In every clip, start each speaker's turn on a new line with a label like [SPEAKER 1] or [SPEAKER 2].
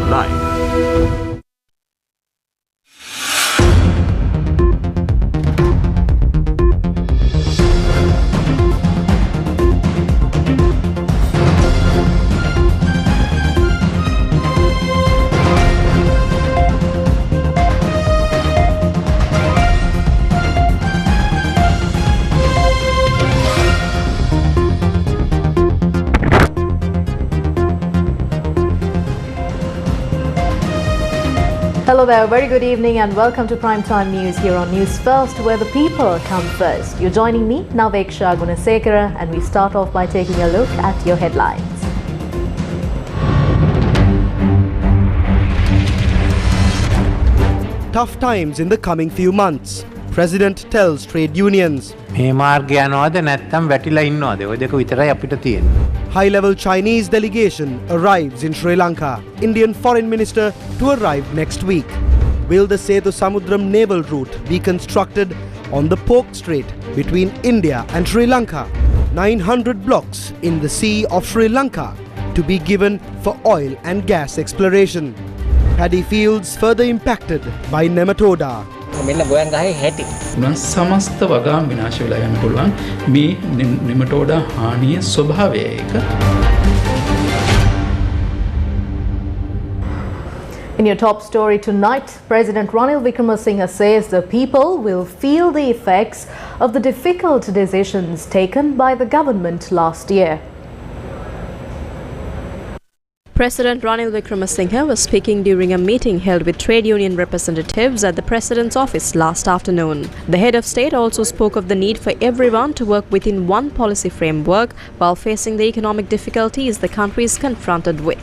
[SPEAKER 1] life.
[SPEAKER 2] Hello there, very good evening and welcome to Primetime News here on News First, where the people come first. You're joining me, Naveksha Gunasekara, and we start off by taking a look at your headlines.
[SPEAKER 3] Tough times in the coming few months. President tells trade unions. High-level Chinese delegation arrives in Sri Lanka. Indian Foreign Minister to arrive next week. Will the Setu Samudram naval route be constructed on the Pork Strait between India and Sri Lanka? 900 blocks in the Sea of Sri Lanka to be given for oil and gas exploration. Paddy fields further impacted by nematoda.
[SPEAKER 4] සමස්ත වගාම් විනාශ වෙලා යන්න පුළුවන් මේ නෙමටෝඩා හානිය ස්වභාවය එක.
[SPEAKER 2] In your top story tonight, President Ranil Wickremesinghe says the people will feel the effects of the difficult decisions taken by the government last year.
[SPEAKER 5] President Ranil Wickremesinghe was speaking during a meeting held with trade union representatives at the President's office last afternoon. The head of state also spoke of the need for everyone to work within one policy framework while facing the economic difficulties the country is confronted with.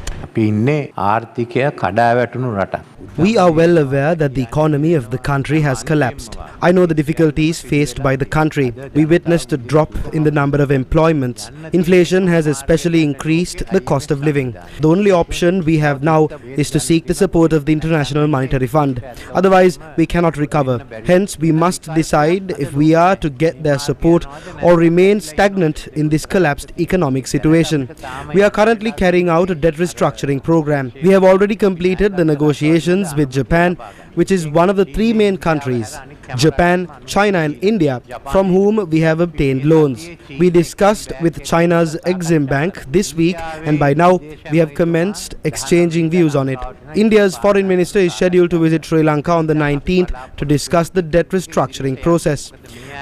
[SPEAKER 3] We are well aware that the economy of the country has collapsed. I know the difficulties faced by the country. We witnessed a drop in the number of employments. Inflation has especially increased the cost of living. The only option we have now is to seek the support of the International Monetary Fund. Otherwise, we cannot recover. Hence, we must decide if we are to get their support or remain stagnant in this collapsed economic situation. We are currently carrying out a debt restructuring program. We have already completed the negotiations with Japan, which is one of the three main countries, Japan, China and India, from whom we have obtained loans. We discussed with China's Exim Bank this week and by now we have commenced exchanging views on it. India's foreign minister is scheduled to visit Sri Lanka on the 19th to discuss the debt restructuring process.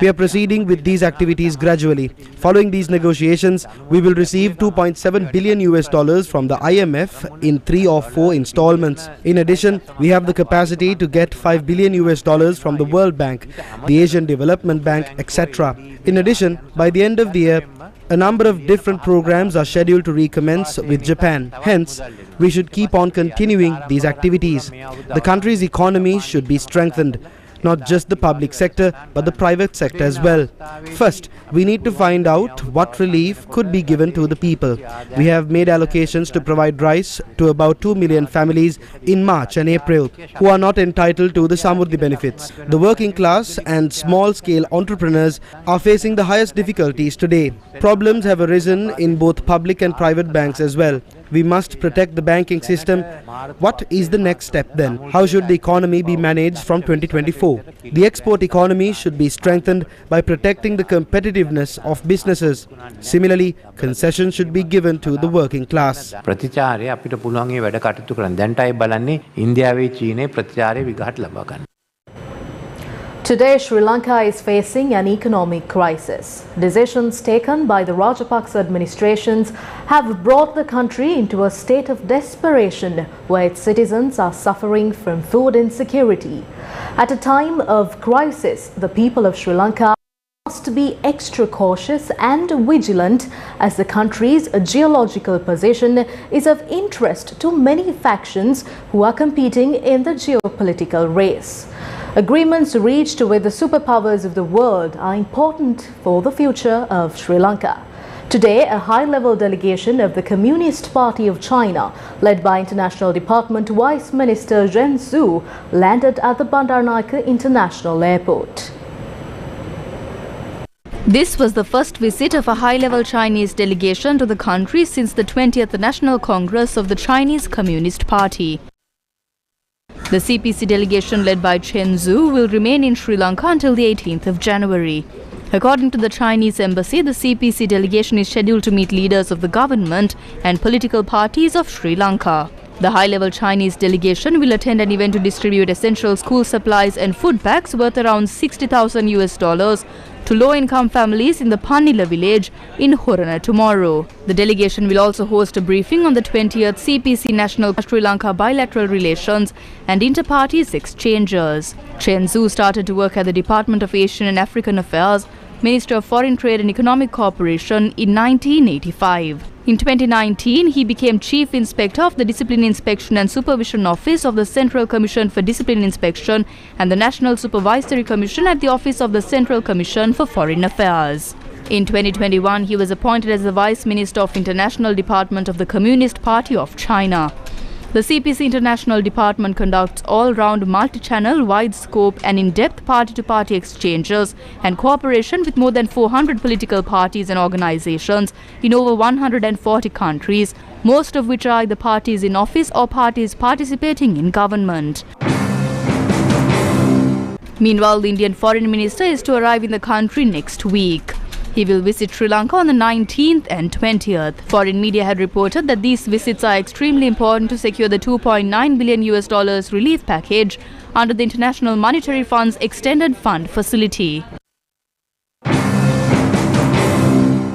[SPEAKER 3] We are proceeding with these activities gradually. Following these negotiations, we will receive $2.7 billion from the IMF in 3 or 4 installments. In addition, we have the capacity to get $5 billion from the World Bank, the Asian Development Bank, etc. In addition, by the end of the year, a number of different programs are scheduled to recommence with Japan. Hence, we should keep on continuing these activities. The country's economy should be strengthened. Not just the public sector, but the private sector as well. First, we need to find out what relief could be given to the people. We have made allocations to provide rice to about 2 million families in March and April who are not entitled to the Samurdhi benefits. The working class and small-scale entrepreneurs are facing the highest difficulties today. Problems have arisen in both public and private banks as well. We must protect the banking system. What is the next step then? How should the economy be managed from 2024? The export economy should be strengthened by protecting the competitiveness of businesses. Similarly, concessions should be given to the working class.
[SPEAKER 6] ප්‍රතිචාරය අපිට පුළුවන් ඒ වැඩ කටයුතු කරන්න. දැන්ටයි බලන්නේ ඉන්දියාවේ චීනයේ ප්‍රතිචාරය විගහට ලබා ගන්න.
[SPEAKER 2] Today, Sri Lanka is facing an economic crisis. Decisions taken by the Rajapaksa administrations have brought the country into a state of desperation where its citizens are suffering from food insecurity. At a time of crisis, the people of Sri Lanka must be extra cautious and vigilant as the country's geological position is of interest to many factions who are competing in the geopolitical race. Agreements reached with the superpowers of the world are important for the future of Sri Lanka. Today, a high-level delegation of the Communist Party of China, led by International Department Vice Minister Zhen Zhu, landed at the Bandaranaike International Airport.
[SPEAKER 7] This was the first visit of a high-level Chinese delegation to the country since the 20th National Congress of the Chinese Communist Party. The CPC delegation led by Chen Zhu will remain in Sri Lanka until the 18th of January. According to the Chinese embassy, the CPC delegation is scheduled to meet leaders of the government and political parties of Sri Lanka. The high-level Chinese delegation will attend an event to distribute essential school supplies and food packs worth around $60,000 to low-income families in the Panila village in Horana tomorrow. The delegation will also host a briefing on the 20th CPC National Sri Lanka Bilateral Relations and Inter-Parties Exchanges. Chen Zhu started to work at the Department of Asian and African Affairs, Minister of Foreign Trade and Economic Cooperation in 1985. In 2019, he became Chief Inspector of the Discipline Inspection and Supervision Office of the Central Commission for Discipline Inspection and the National Supervisory Commission at the Office of the Central Commission for Foreign Affairs. In 2021, he was appointed as the Vice Minister of International Department of the Communist Party of China. The CPC International Department conducts all-round multi-channel, wide-scope and in-depth party-to-party exchanges and cooperation with more than 400 political parties and organizations in over 140 countries, most of which are either parties in office or parties participating in government. Meanwhile, the Indian Foreign Minister is to arrive in the country next week. He will visit Sri Lanka on the 19th and 20th. Foreign media had reported that these visits are extremely important to secure the $2.9 billion relief package under the International Monetary Fund's Extended Fund facility.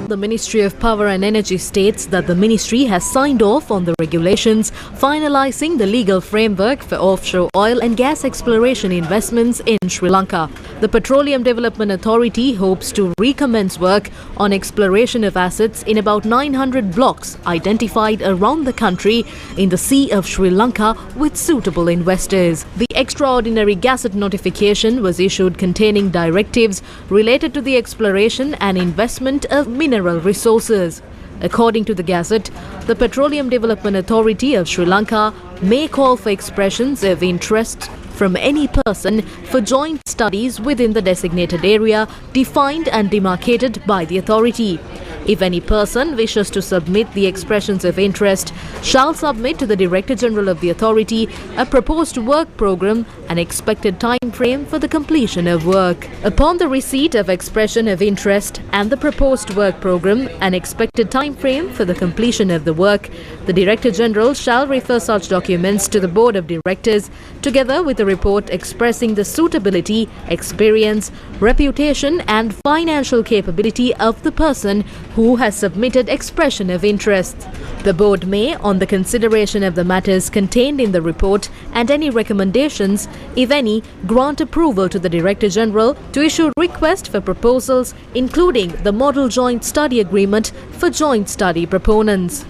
[SPEAKER 2] The Ministry of Power and Energy states that the ministry has signed off on the regulations finalizing the legal framework for offshore oil and gas exploration investments in Sri Lanka. The Petroleum Development Authority hopes to recommence work on exploration of assets in about 900 blocks identified around the country in the Sea of Sri Lanka with suitable investors. The extraordinary gazette notification was issued containing directives related to the exploration and investment of mineral resources. According to the Gazette, the Petroleum Development Authority of Sri Lanka may call for expressions of interest from any person for joint studies within the designated area defined and demarcated by the authority. If any person wishes to submit the expressions of interest, shall submit to the Director General of the authority a proposed work program and expected time frame for the completion of work. Upon the receipt of expression of interest and the proposed work program and expected time frame for the completion of the work, the Director General shall refer such documents to the Board of Directors together with a report expressing the suitability, experience, reputation and financial capability of the person who has submitted expression of interest. The board may, on the consideration of the matters contained in the report and any recommendations, if any, grant approval to the Director General to issue request for proposals, including the Model Joint Study Agreement for joint study proponents.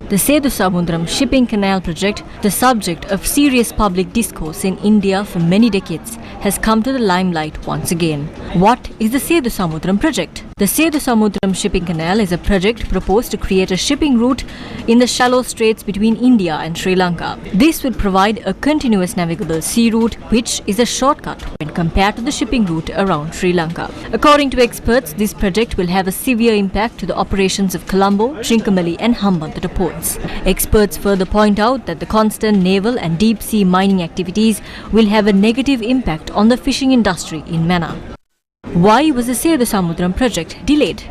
[SPEAKER 1] The Sethu Samudram shipping canal project, the subject of serious public discourse in India for many decades, has come to the limelight once again. What is the Sethu Samudram project? The Sethu Samudram shipping canal is a project proposed to create a shipping route in the shallow straits between India and Sri Lanka. This would provide a continuous navigable sea route, which is a shortcut when compared to the shipping route around Sri Lanka. According to experts, this project will have a severe impact to the operations of Colombo, Trincomalee and Hambantota ports. Experts further point out that the constant naval and deep-sea mining activities will have a negative impact on the fishing industry in Mannar. Why was the Sethu Samudram project delayed?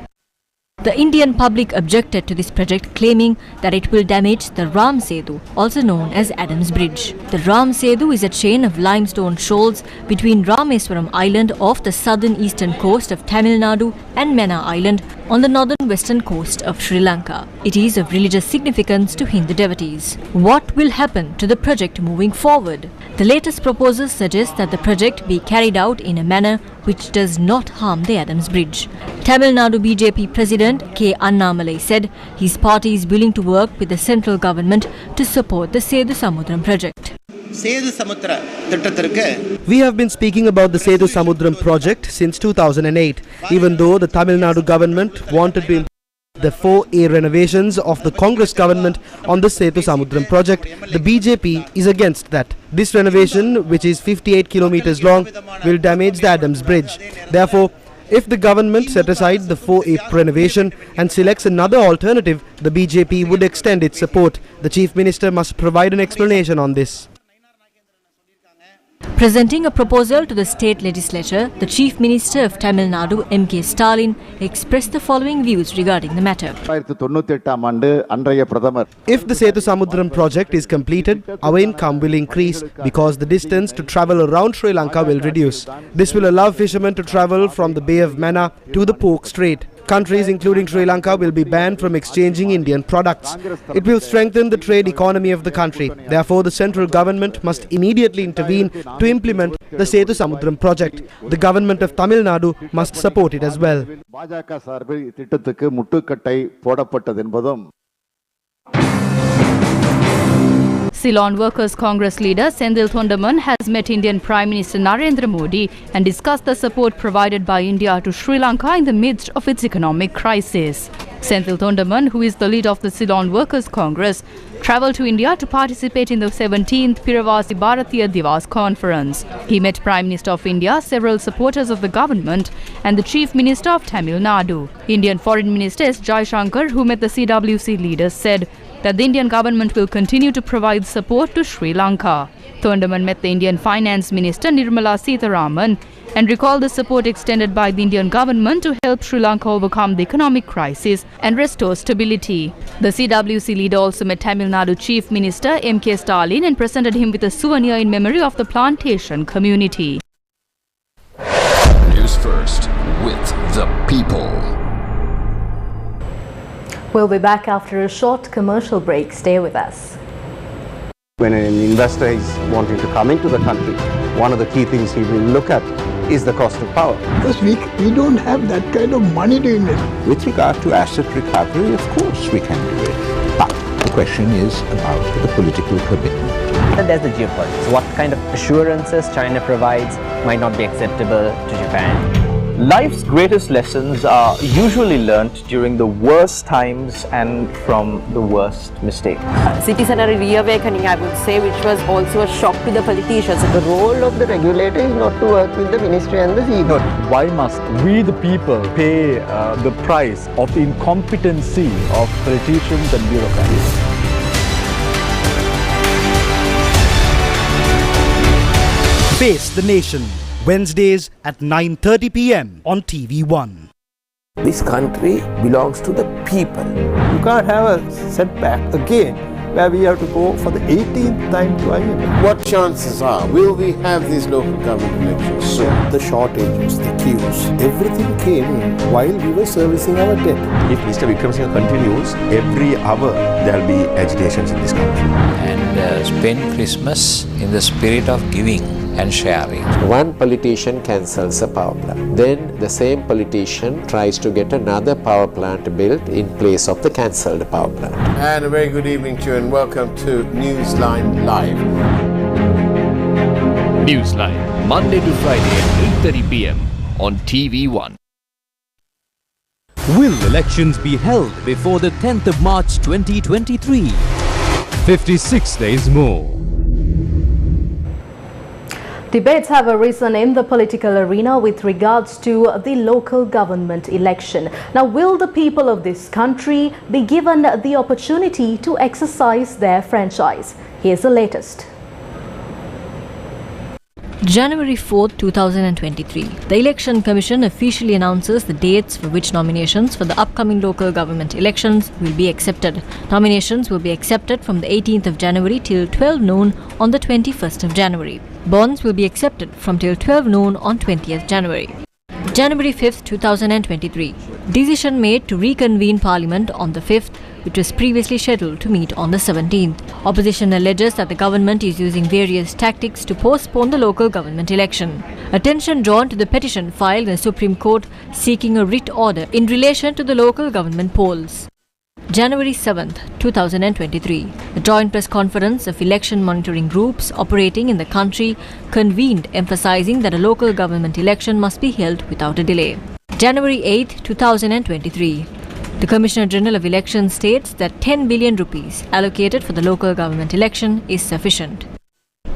[SPEAKER 1] The Indian public objected to this project, claiming that it will damage the Ram Sethu, also known as Adams Bridge. The Ram Sethu is a chain of limestone shoals between Rameswaram Island off the southern eastern coast of Tamil Nadu and Mannar Island on the northern western coast of Sri Lanka. It is of religious significance to Hindu devotees. What will happen to the project moving forward? The latest proposals suggest that the project be carried out in a manner which does not harm the Adams Bridge. Tamil Nadu BJP President K. Annamalai said his party is willing to work with the central government to support the Sethu Samudram project.
[SPEAKER 3] We have been speaking about the Sethu Samudram project since 2008, even though the Tamil Nadu government wanted to the 4A renovations of the Congress government on the Sethu Samudram project. The BJP is against that. This renovation, which is 58 kilometers long, will damage the Adams Bridge. Therefore, If the government set aside the 4-APR renovation and selects another alternative, the BJP would extend its support. The Chief Minister must provide an explanation on this.
[SPEAKER 1] Presenting a proposal to the state legislature, the Chief Minister of Tamil Nadu, M.K. Stalin, expressed the following views regarding the matter.
[SPEAKER 3] If the Sethu Samudram project is completed, our income will increase because the distance to travel around Sri Lanka will reduce. This will allow fishermen to travel from the Bay of Mannar to the Pork Strait. Countries including Sri Lanka will be banned from exchanging Indian products. It will strengthen the trade economy of the country. Therefore, the central government must immediately intervene to implement the Sethu Samudram project. The government of Tamil Nadu must support it as well.
[SPEAKER 7] Ceylon Workers' Congress leader Senthil Thondaman has met Indian Prime Minister Narendra Modi and discussed the support provided by India to Sri Lanka in the midst of its economic crisis. Senthil Thondaman, who is the leader of the Ceylon Workers' Congress, travelled to India to participate in the 17th Piravasi Bharatiya Divas conference. He met Prime Minister of India, several supporters of the government and the Chief Minister of Tamil Nadu. Indian Foreign Minister S. Jaishankar, who met the CWC leaders, said that the Indian government will continue to provide support to Sri Lanka. Thondaman met the Indian Finance Minister Nirmala Sitharaman and recalled the support extended by the Indian government to help Sri Lanka overcome the economic crisis and restore stability. The CWC leader also met Tamil Nadu Chief Minister M.K. Stalin and presented him with a souvenir in memory of the plantation community.
[SPEAKER 8] News First with the people.
[SPEAKER 2] We'll be back after a short commercial break. Stay with us.
[SPEAKER 9] When an investor is wanting to come into the country, one of the key things he will look at is the cost of power.
[SPEAKER 10] Because we don't have that kind of money to invest.
[SPEAKER 11] With regard to asset recovery, of course we can do it. But the question is about the political commitment.
[SPEAKER 12] And there's the geopolitics. What kind of assurances China provides might not be acceptable to Japan.
[SPEAKER 13] Life's greatest lessons are usually learnt during the worst times and from the worst mistakes.
[SPEAKER 14] Citizenry reawakening, I would say, which was also a shock to the politicians.
[SPEAKER 15] The role of the regulator is not to work with the ministry and the CEO.
[SPEAKER 16] Why must we the people pay the price of the incompetency of politicians and bureaucrats?
[SPEAKER 3] Face the Nation, Wednesdays at 9:30 p.m. on TV1.
[SPEAKER 17] This country belongs to the people.
[SPEAKER 10] You can't have a setback again where we have to go for the 18th time to IMF.
[SPEAKER 18] What chances are, will we have these local government elections soon?
[SPEAKER 10] The shortages, the queues, everything came in while we were servicing our debt.
[SPEAKER 19] If Mr. Wickremesinghe continues, every hour there will be agitations in this country.
[SPEAKER 20] And spend Christmas in the spirit of giving and sharing.
[SPEAKER 17] One politician cancels a power plant. Then the same politician tries to get another power plant built in place of the cancelled power plant.
[SPEAKER 18] And a very good evening to you and welcome to Newsline Live.
[SPEAKER 8] Newsline, Monday to Friday at 8:30 p.m. on TV1.
[SPEAKER 21] Will elections be held before the 10th of March 2023? 56 days more.
[SPEAKER 2] Debates have arisen in the political arena with regards to the local government election. Now, will the people of this country be given the opportunity to exercise their franchise? Here's the latest.
[SPEAKER 1] January 4th, 2023. The Election Commission officially announces the dates for which nominations for the upcoming local government elections will be accepted. Nominations will be accepted from the 18th of January till 12 noon on the 21st of January. Bonds will be accepted from till 12 noon on 20th January. January 5th, 2023. Decision made to reconvene Parliament on the 5th, which was previously scheduled to meet on the 17th. Opposition alleges that the government is using various tactics to postpone the local government election. Attention drawn to the petition filed in the Supreme Court seeking a writ order in relation to the local government polls. January 7th, 2023. The joint press conference of election monitoring groups operating in the country convened, emphasizing that a local government election must be held without a delay. January 8th, 2023. The Commissioner General of Elections states that 10 billion rupees allocated for the local government election is sufficient.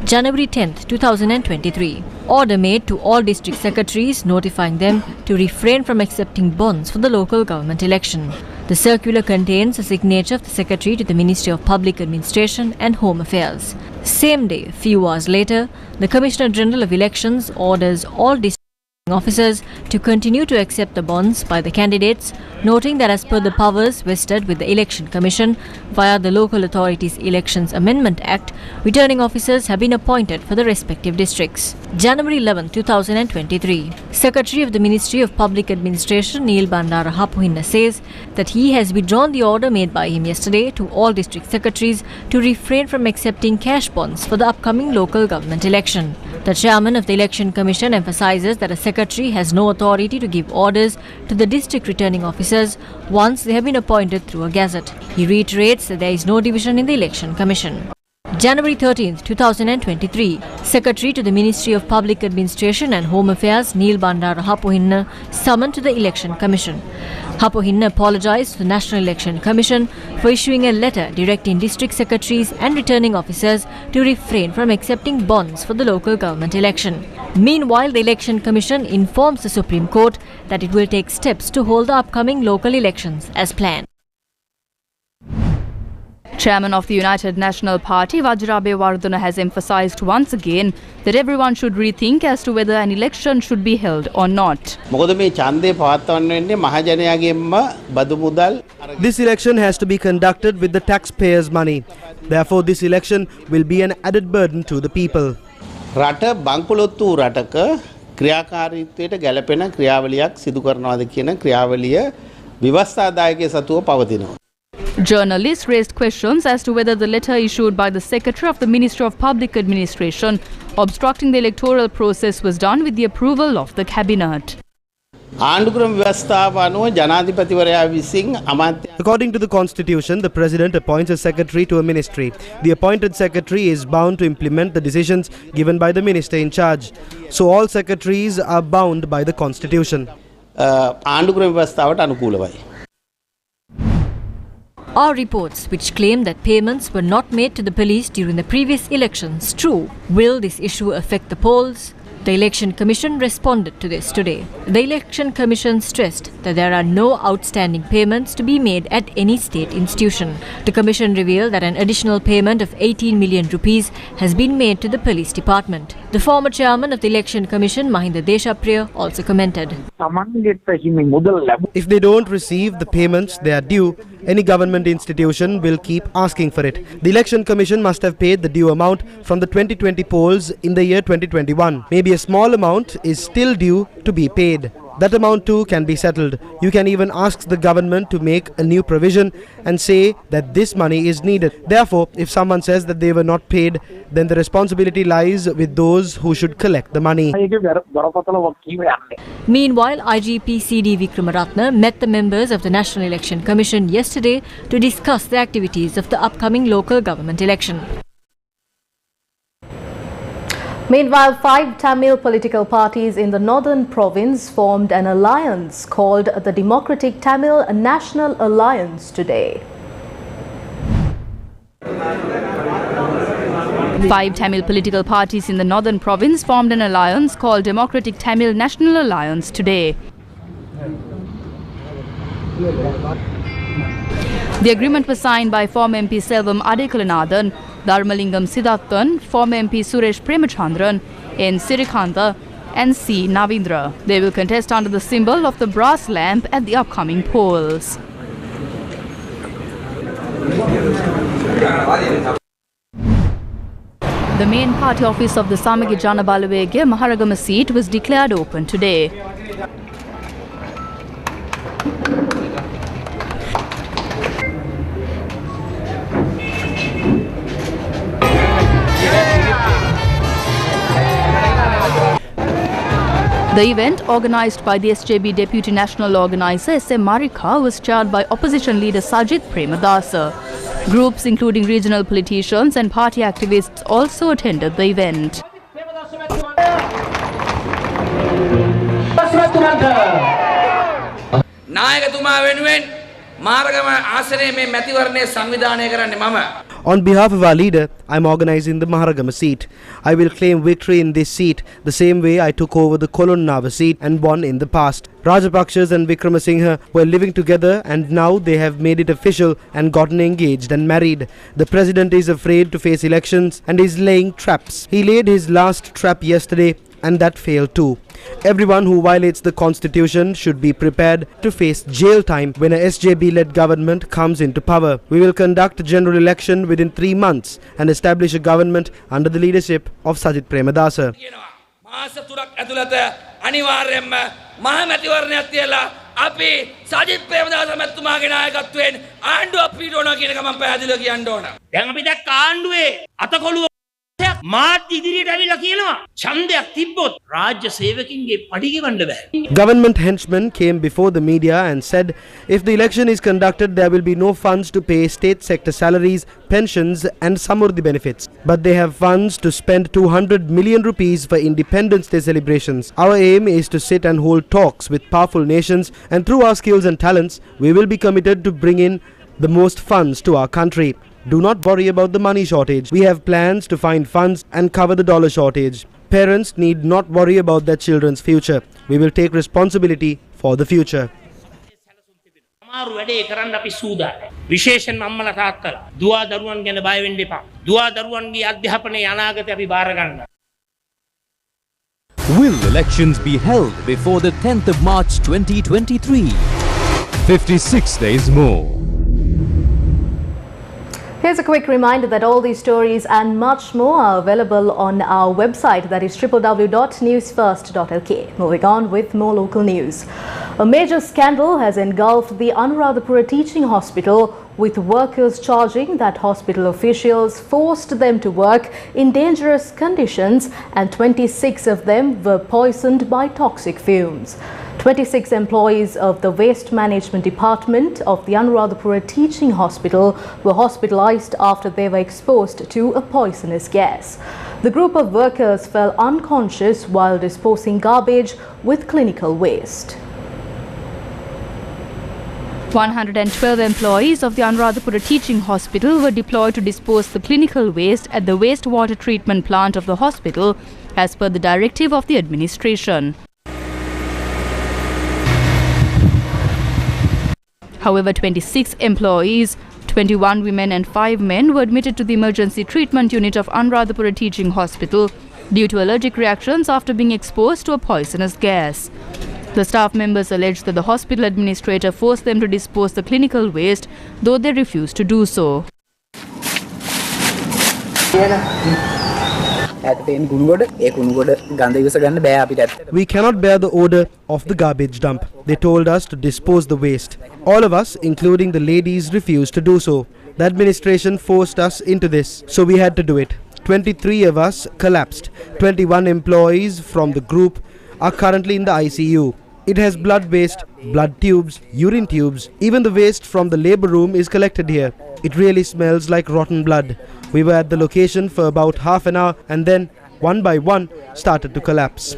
[SPEAKER 1] January 10, 2023. Order made to all district secretaries notifying them to refrain from accepting bonds for the local government election. The circular contains a signature of the Secretary to the Ministry of Public Administration and Home Affairs. Same day, few hours later, the Commissioner General of Elections orders all district officers to continue to accept the bonds by the candidates, noting that as per the powers vested with the Election Commission via the Local Authorities Elections Amendment Act, returning officers have been appointed for the respective districts. January 11, 2023. Secretary of the Ministry of Public Administration Neil Bandara Hapuhinna says that he has withdrawn the order made by him yesterday to all district secretaries to refrain from accepting cash bonds for the upcoming local government election. The chairman of the Election Commission emphasizes that a secretary has no authority to give orders to the district returning officers once they have been appointed through a gazette. He reiterates that there is no division in the Election Commission. January 13, 2023, Secretary to the Ministry of Public Administration and Home Affairs Neil Bandara Hapuhinna summoned to the Election Commission. Hapuhinna apologized to the National Election Commission for issuing a letter directing district secretaries and returning officers to refrain from accepting bonds for the local government election. Meanwhile, the Election Commission informs the Supreme Court that it will take steps to hold the upcoming local elections as planned.
[SPEAKER 7] Chairman of the United National Party, Vajrabe Wardana, has emphasized once again that everyone should rethink as to whether an election should be held or not.
[SPEAKER 3] This election has to be conducted with the taxpayers' money. Therefore, this election will be an added burden to the people.
[SPEAKER 4] රට බංකොලොත්තු රටක ක්‍රියාකාරීත්වයට ගැලපෙන ක්‍රියාවලියක් සිදු කරනවාද කියන ක්‍රියාවලිය ව්‍යවස්ථාදායකයේ සතුව පවතිනවා.
[SPEAKER 7] Journalists raised questions as to whether the letter issued by the Secretary of the Ministry of Public Administration obstructing the electoral process was done with the approval of the Cabinet.
[SPEAKER 3] According to the Constitution, the President appoints a secretary to a ministry. The appointed secretary is bound to implement the decisions given by the minister in charge. So all secretaries are bound by the Constitution.
[SPEAKER 1] Are reports which claim that payments were not made to the police during the previous elections true? Will this issue affect the polls? The Election Commission responded to this today. The Election Commission stressed that there are no outstanding payments to be made at any state institution. The Commission revealed that an additional payment of 18 million rupees has been made to the police department. The former chairman of the Election Commission, Mahinda Deshapriya, also commented.
[SPEAKER 3] If they don't receive the payments they are due, any government institution will keep asking for it. The Election Commission must have paid the due amount from the 2020 polls in the year 2021. Maybe a small amount is still due to be paid. That amount too can be settled. You can even ask the government to make a new provision and say that this money is needed. Therefore, if someone says that they were not paid, then the responsibility lies with those who should collect the money.
[SPEAKER 1] Meanwhile, IGP CD Vikramaratne met the members of the National Election Commission yesterday to discuss the activities of the upcoming local government election.
[SPEAKER 2] Meanwhile, 5 Tamil political parties in the northern province formed an alliance called the Democratic Tamil National Alliance today.
[SPEAKER 7] 5 Tamil political parties in the northern province formed an alliance called Democratic Tamil National Alliance today. The agreement was signed by former MP Selvam Adekalanathan, Dharmalingam Siddharthan, former MP Suresh Premachandran, N. Sirikanta and C. Navindra. They will contest under the symbol of the brass lamp at the upcoming polls. The main party office of the Samagi Jana Balawege Maharagama seat was declared open today. The event, organised by the SJB Deputy National Organiser S.M. Marika, was chaired by opposition leader Sajid Premadasa. Groups including regional politicians and party activists also attended the event.
[SPEAKER 3] On behalf of our leader, I am organising the Maharagama seat. I will claim victory in this seat the same way I took over the Kolonnava seat and won in the past. Rajapakshas and Wickramasinghe were living together and now they have made it official and gotten engaged and married. The president is afraid to face elections and is laying traps. He laid his last trap yesterday and that failed too. Everyone who violates the constitution should be prepared to face jail time when a SJB-led government comes into power. We will conduct a general election within 3 months and establish a government under the leadership of Sajith Premadasa.
[SPEAKER 5] අපි සජිත් ප්‍රේමදාස මැතිතුමාගේ නායකත්වයෙන් ආණ්ඩුවක් පිටවනවා කියන එක මම පැහැදිලිව කියන්න ඕන. දැන් අපි දැක්ක ආණ්ඩුවේ අතකොළුව මාත් ඉදිරියට ඇවිල්ලා කියනවා ඡන්දයක් තිබ්බොත් රාජ්‍ය සේවකින්ගේ පඩි ගෙවන්න බෑ.
[SPEAKER 3] Government henchmen came before the media and said if the election is conducted there will be no funds to pay state sector salaries, pensions and samurdhi benefits. But they have funds to spend 200 million rupees for Independence Day celebrations. Our aim is to sit and hold talks with powerful nations and through our skills and talents we will be committed to bring in the most funds to our country. Do not worry about the money shortage. We have plans to find funds and cover the dollar shortage. Parents need not worry about their children's future. We will take responsibility for the future.
[SPEAKER 5] අමාරු වැඩේ කරන්න අපි සූදානම්. විශේෂයෙන්ම අම්මලා තාත්තලා දුවා දරුවන් ගැන බය වෙන්න එපා. දුවා දරුවන්ගේ අධ්‍යාපනයේ අනාගතය අපි බාර ගන්නවා.
[SPEAKER 21] Will elections be held before the 10th of March 2023? 56 days more.
[SPEAKER 2] Here's a quick reminder that all these stories and much more are available on our website, that is www.newsfirst.lk. Moving on with more local news. A major scandal has engulfed the Anuradhapura Teaching Hospital, with workers charging that hospital officials forced them to work in dangerous conditions and 26 of them were poisoned by toxic fumes. 26 employees of the Waste Management Department of the Anuradhapura Teaching Hospital were hospitalized after they were exposed to a poisonous gas. The group of workers fell unconscious while disposing garbage with clinical waste.
[SPEAKER 7] 112 employees of the Anuradhapura Teaching Hospital were deployed to dispose the clinical waste at the wastewater treatment plant of the hospital as per the directive of the administration. However, 26 employees, 21 women and 5 men were admitted to the emergency treatment unit of Anuradhapura Teaching Hospital due to allergic reactions after being exposed to a poisonous gas. The staff members alleged that the hospital administrator forced them to dispose the clinical waste, though they refused to do so.
[SPEAKER 3] We cannot bear the odour of the garbage dump. They told us to dispose the waste. All of us, including the ladies, refused to do so. The administration forced us into this, so we had to do it. 23 of us collapsed. 21 employees from the group are currently in the ICU. It has blood waste, blood tubes, urine tubes. Even the waste from the labour room is collected here. It really smells like rotten blood. We were at the location for about half an hour and then one by one started to collapse.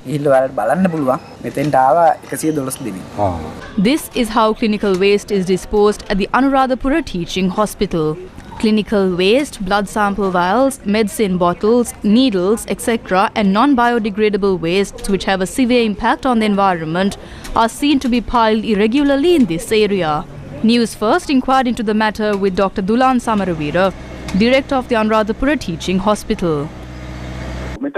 [SPEAKER 7] This is how clinical waste is disposed at the Anuradhapura Teaching Hospital. Clinical waste, blood sample vials, medicine bottles, needles, etc. and non-biodegradable wastes which have a severe impact on the environment are seen to be piled irregularly in this area. News First inquired into the matter with Dr. Dulan Samaravira, Director of the Anuradhapura Teaching Hospital.
[SPEAKER 3] What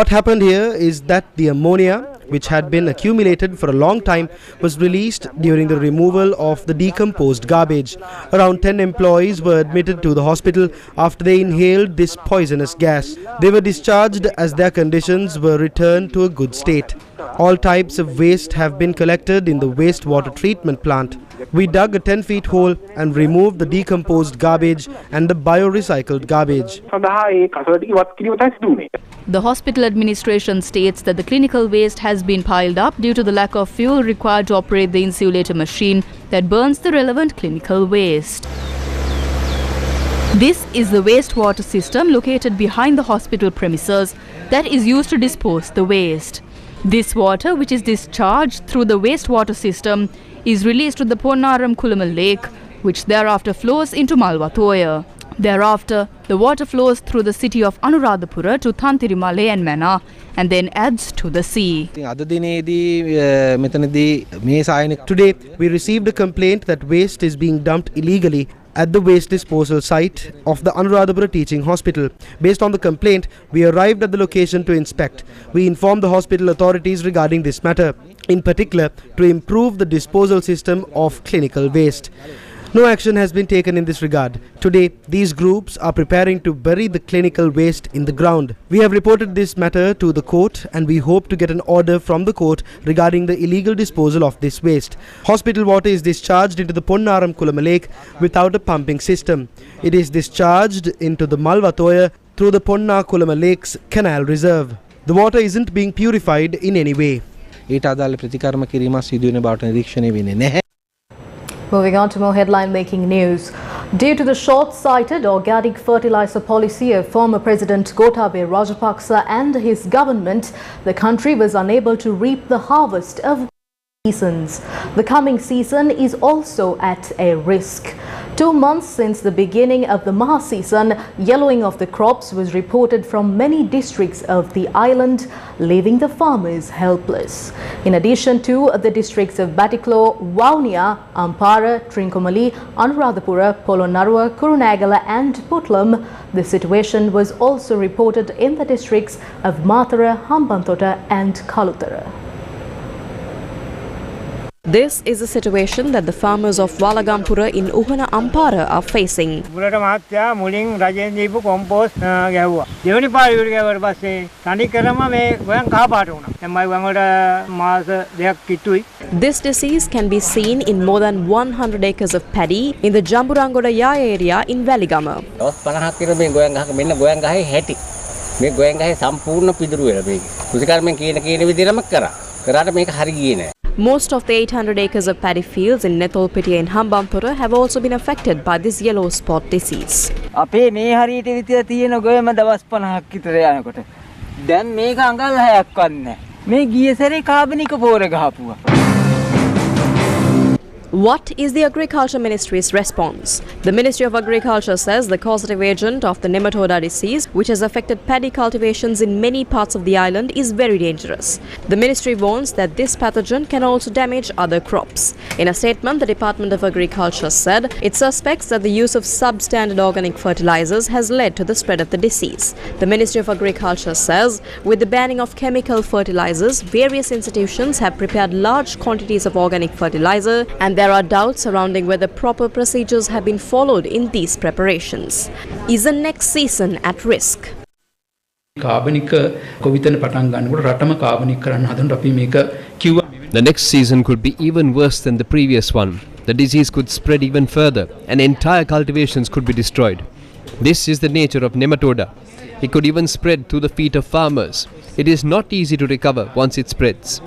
[SPEAKER 3] happened here is that the ammonia, which had been accumulated for a long time, was released during the removal of the decomposed garbage. Around 10 employees were admitted to the hospital after they inhaled this poisonous gas. They were discharged as their conditions were returned to a good state. All types of waste have been collected in the wastewater treatment plant. We dug a 10-feet hole and removed the decomposed garbage and the biorecycled garbage.
[SPEAKER 7] The hospital administration states that the clinical waste has been piled up due to the lack of fuel required to operate the insulator machine that burns the relevant clinical waste. This is the wastewater system located behind the hospital premises that is used to dispose the waste. This water, which is discharged through the wastewater system, is released to the Ponnaram Kulama Lake, which thereafter flows into Malwatoya. Thereafter, the water flows through the city of Anuradhapura to Tantirimale and Mana and then adds to the sea.
[SPEAKER 3] Today, we received a complaint that waste is being dumped illegally at the waste disposal site of the Anuradhapura Teaching Hospital. Based on the complaint, we arrived at the location to inspect. We informed the hospital authorities regarding this matter, in particular to improve the disposal system of clinical waste. No action has been taken in this regard. Today, these groups are preparing to bury the clinical waste in the ground. We have reported this matter to the court and we hope to get an order from the court regarding the illegal disposal of this waste. Hospital water is discharged into the Ponnaram Kulama Lake without a pumping system. It is discharged into the Malwatoya through the Ponna Kulama Lake's canal reserve. The water isn't being purified in any way.
[SPEAKER 2] Moving on to more headline-making news. Due to the short-sighted organic fertilizer policy of former President Gotabaya Rajapaksa and his government, the country was unable to reap the harvest of seasons. The coming season is also at a risk. 2 months since the beginning of the Maha season, yellowing of the crops was reported from many districts of the island, leaving the farmers helpless. In addition to the districts of Batiklo, Vaunia, Ampara, Trincomalee, Anuradhapura, Polonnaruwa, Kurunegala and Putlam, the situation was also reported in the districts of Mathura, Hambantota and Kalutara.
[SPEAKER 14] This is the situation that the farmers of Walagampura in Uhana Ampara are facing. This disease can be seen in more than 100 acres of paddy in the Jamburangoda Yaya area in Waligama. Most of the 800 acres of paddy fields in Netholpitiya and Hambantota have also been affected by this yellow spot disease. What is the Agriculture Ministry's response? The Ministry of Agriculture says the causative agent of the nematoda disease, which has affected paddy cultivations in many parts of the island, is very dangerous. The ministry warns that this pathogen can also damage other crops. In a statement, the Department of Agriculture said it suspects that the use of substandard organic fertilizers has led to the spread of the disease. The Ministry of Agriculture says with the banning of chemical fertilizers, various institutions have prepared large quantities of organic fertilizer and there are doubts surrounding whether proper procedures have been followed in these preparations. Is the next season at risk?
[SPEAKER 6] The
[SPEAKER 8] next season could be even worse than the previous one. The disease could spread even further and entire cultivations could be destroyed. This is the nature of nematoda. It could even spread through the feet of farmers. It is not easy to recover once it spreads.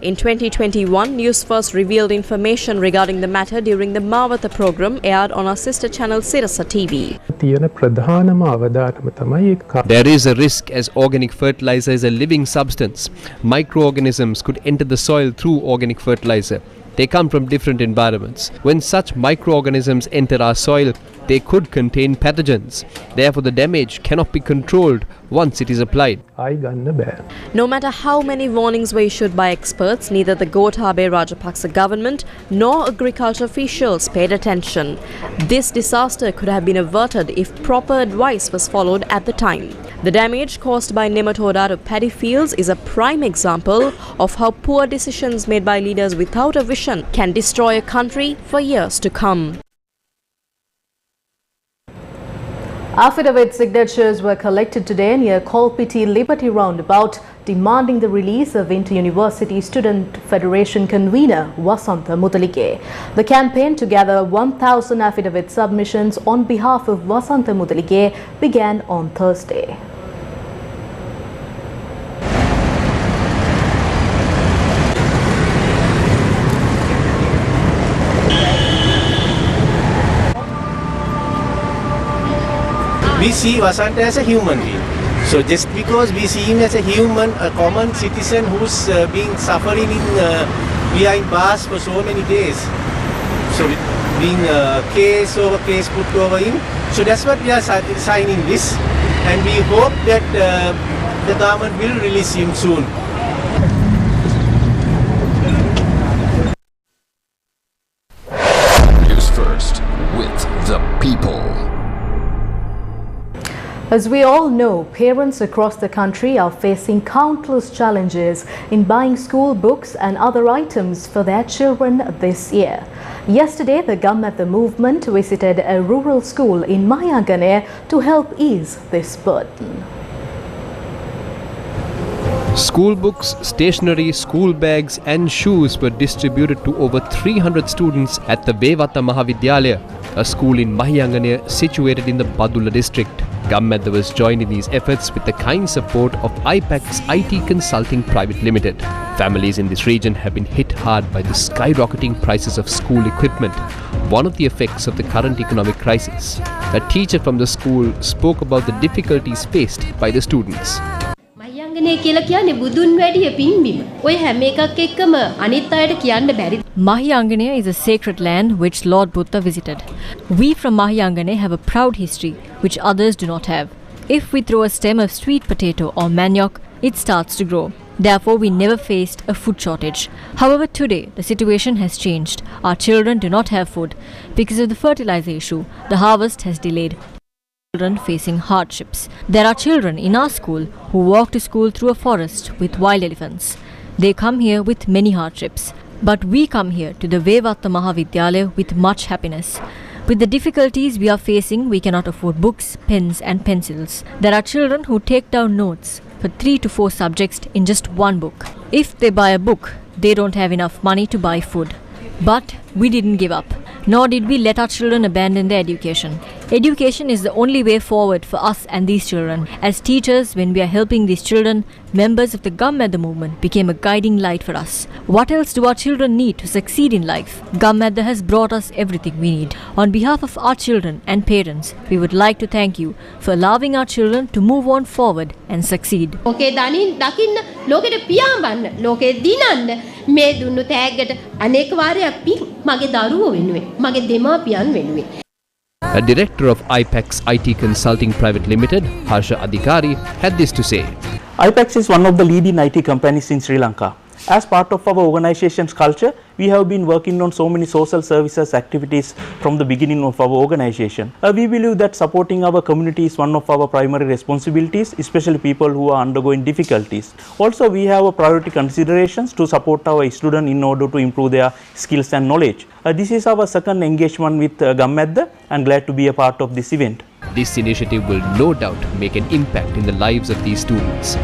[SPEAKER 14] In 2021, Newsfirst revealed information regarding the matter during the Mawata program aired on our sister channel Sirasa TV.
[SPEAKER 8] There is a risk as organic fertilizer is a living substance. Microorganisms could enter the soil through organic fertilizer. They come from different environments. When such microorganisms enter our soil, they could contain pathogens. Therefore, the damage cannot be controlled once it is applied.
[SPEAKER 14] No matter how many warnings were issued by experts, neither the Gotabaya Rajapaksa government nor agriculture officials paid attention. This disaster could have been averted if proper advice was followed at the time. The damage caused by nematoda to paddy fields is a prime example of how poor decisions made by leaders without a vision can destroy a country for years to come.
[SPEAKER 2] Affidavit signatures were collected today near Kolpiti Liberty Roundabout, demanding the release of Inter-University Student Federation convener Vasantha Muthalike. The campaign to gather 1,000 affidavit submissions on behalf of Vasantha Muthalike began on Thursday.
[SPEAKER 9] we see Vasanta as a human being. So just because we see him as a human, a common citizen who's been suffering behind bars for so many days, so being case over case put over him, so that's what we are signing this, and we hope that the government will release him soon.
[SPEAKER 22] News First with the people.
[SPEAKER 2] As we all know, parents across the country are facing countless challenges in buying school books and other items for their children this year. Yesterday, the Gammatha movement visited a rural school in Mahayangane to help ease this burden.
[SPEAKER 8] School books, stationery, school bags and shoes were distributed to over 300 students at the Vevatha Mahavidyalaya, a school in Mahayangane situated in the Badula district. Gammatha was joined in these efforts with the kind support of IPAC's IT Consulting Private Limited. Families in this region have been hit hard by the skyrocketing prices of school equipment, one of the effects of the current economic crisis. A teacher from the school spoke about the difficulties faced by the students.
[SPEAKER 1] Mahayangane is a sacred land which Lord Buddha visited. We from Mahayangane have a proud history which others do not have. If we throw a stem of sweet potato or manioc, it starts to grow. Therefore, we never faced a food shortage. However, today the situation has changed. Our children do not have food. Because of the fertilizer issue, the harvest has delayed. Children facing hardships. There are children in our school who walk to school through a forest with wild elephants. They come here with many hardships. But we come here to the Vevatha Mahavidyalaya with much happiness. With the difficulties we are facing, we cannot afford books, pens and pencils. There are children who take down notes for 3 to 4 subjects in just one book. If they buy a book, they don't have enough money to buy food. But we didn't give up, nor did we let our children abandon their education. Education is the only way forward for us and these children. As teachers, when we are helping these children, members of the Gammatha movement became a guiding light for us. What else do our children need to succeed in life? Gammatha has brought us everything we need. On behalf of our children and parents, we would like to thank you for allowing our children to move on forward and succeed.
[SPEAKER 23] Okay, Dani, dakin lokete piyaambanna, loke dinanna me dunnu tagget anek warayak pi mage daruwo wenuwe, mage demapiyan wenuwe.
[SPEAKER 8] A director of IPAC's IT Consulting Private Limited, Harsha Adhikari, had this to say.
[SPEAKER 24] IPAC is one of the leading IT companies in Sri Lanka. As part of our organization's culture, we have been working on so many social services activities from the beginning of our organization. We believe that supporting our community is one of our primary responsibilities, especially people who are undergoing difficulties. Also, we have a priority considerations to support our students in order to improve their skills and knowledge. This is our second engagement with Gammatha, and glad to be a part of this event.
[SPEAKER 8] This initiative will no doubt make an impact in the lives of these students.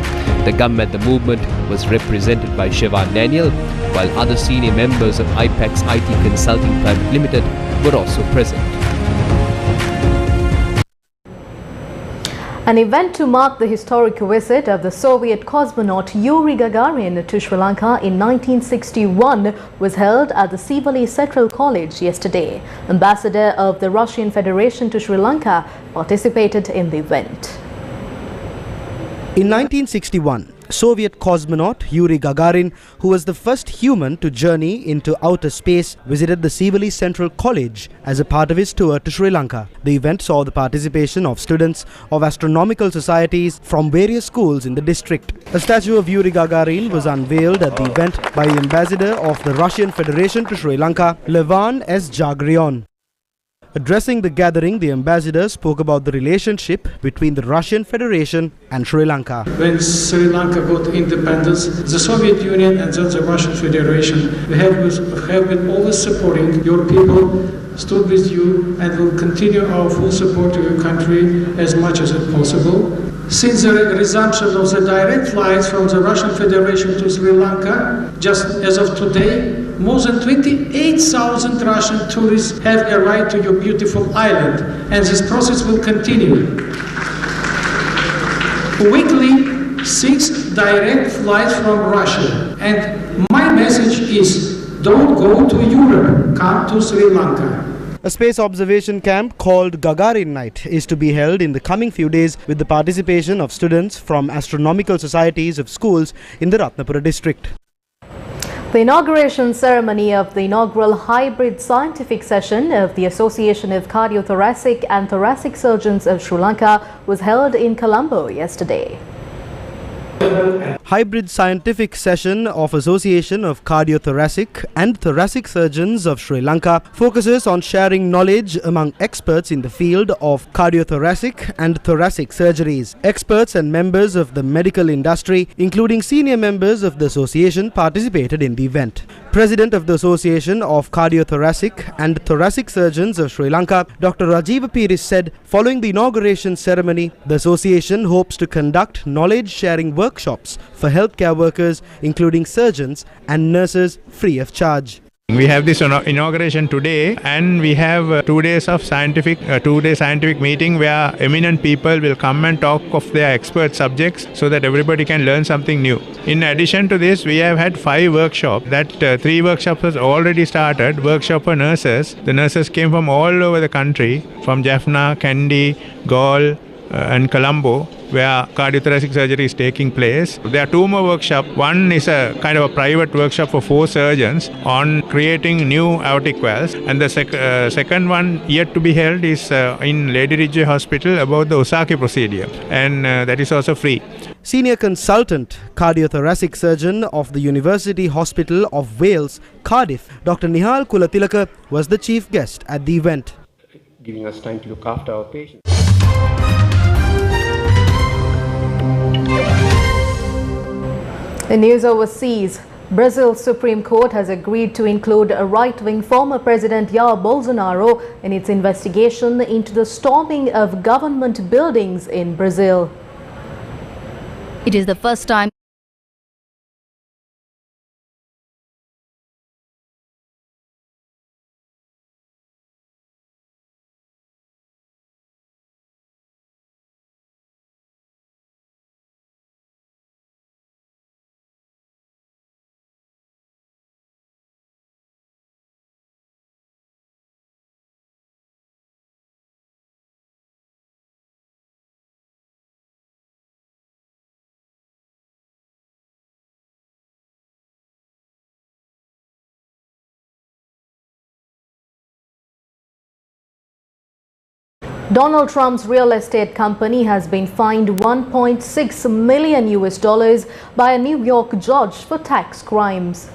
[SPEAKER 8] The Gammatha movement was represented by Shivan Daniel, while other senior members of IPAC's IT Consulting Private Limited were also present.
[SPEAKER 2] An event to mark the historic visit of the Soviet cosmonaut Yuri Gagarin to Sri Lanka in 1961 was held at the Sivali Central College yesterday. Ambassador of the Russian Federation to Sri Lanka participated in the event.
[SPEAKER 3] In 1961, Soviet cosmonaut Yuri Gagarin, who was the first human to journey into outer space, visited the Sivali Central College as a part of his tour to Sri Lanka. The event saw the participation of students of astronomical societies from various schools in the district. A statue of Yuri Gagarin was unveiled at the event by the ambassador of the Russian Federation to Sri Lanka, Levan S. Jagrion. Addressing the gathering, the ambassador spoke about the relationship between the Russian Federation and Sri Lanka.
[SPEAKER 6] When Sri Lanka got independence, the Soviet Union and then the Russian Federation have been always supporting your people, stood with you, and will continue our full support to your country as much as it's possible. Since the resumption of the direct flights from the Russian Federation to Sri Lanka, just as of today, more than 28,000 Russian tourists have arrived to your beautiful island, and this process will continue. Weekly, 6 direct flights from Russia, and my message is, don't go to Europe, come to Sri Lanka.
[SPEAKER 3] A space observation camp called Gagarin Night is to be held in the coming few days with the participation of students from astronomical societies of schools in the Ratnapura district.
[SPEAKER 2] The inauguration ceremony of the inaugural hybrid scientific session of the Association of Cardiothoracic and Thoracic Surgeons of Sri Lanka was held in Colombo yesterday.
[SPEAKER 3] Hybrid scientific session of Association of Cardiothoracic and Thoracic Surgeons of Sri Lanka focuses on sharing knowledge among experts in the field of cardiothoracic and thoracic surgeries. Experts and members of the medical industry, including senior members of the association, participated in the event. President of the Association of Cardiothoracic and Thoracic Surgeons of Sri Lanka, Dr. Rajiva Piris said, following the inauguration ceremony, the association hopes to conduct knowledge-sharing workshops for healthcare workers, including surgeons and nurses, free of charge.
[SPEAKER 11] We have this inauguration today, and we have 2 days of two-day scientific meeting where eminent people will come and talk of their expert subjects so that everybody can learn something new. In addition to this, we have had 5 workshops. That 3 workshops has already started. Workshop for nurses. The nurses came from all over the country, from Jaffna, Kandy, Galle, and Colombo, where cardiothoracic surgery is taking place. There are 2 more workshops. One is a kind of a private workshop for 4 surgeons on creating new aortic valves, and the second one yet to be held is in Lady Ridgeway Hospital about the Osaki procedure, and that is also free.
[SPEAKER 3] Senior consultant cardiothoracic surgeon of the University Hospital of Wales, Cardiff, Dr. Nihal Kulatilaka was the chief guest at the event.
[SPEAKER 12] Giving us time to look after our patients.
[SPEAKER 2] In news overseas, Brazil's Supreme Court has agreed to include a right-wing former President Jair Bolsonaro in its investigation into the storming of government buildings in Brazil.
[SPEAKER 7] It is the first time
[SPEAKER 2] Donald Trump's real estate company has been fined $1.6 million by a New York judge for tax crimes.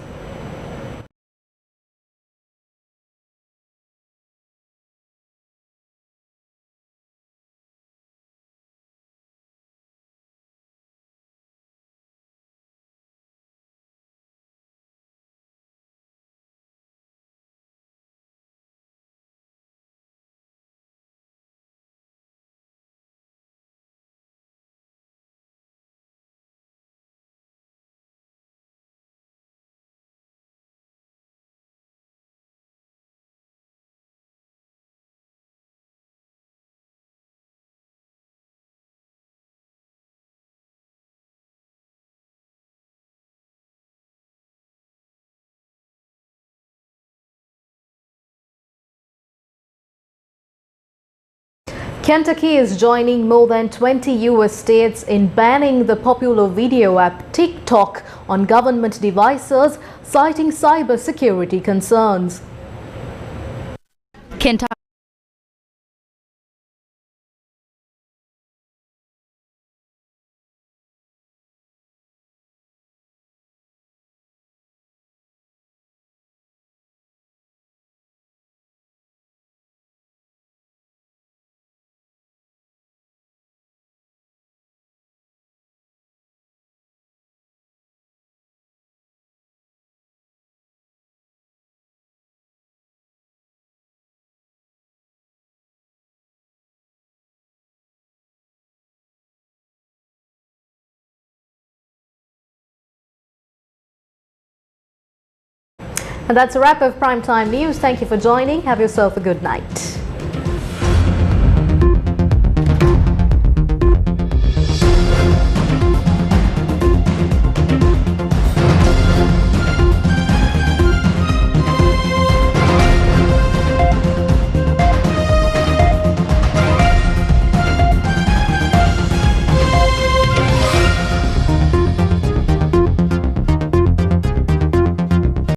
[SPEAKER 2] Kentucky is joining more than 20 US states in banning the popular video app TikTok on government devices, citing cybersecurity concerns.
[SPEAKER 7] Kentucky
[SPEAKER 2] And that's a wrap of Primetime News. Thank you for joining. Have yourself a good night.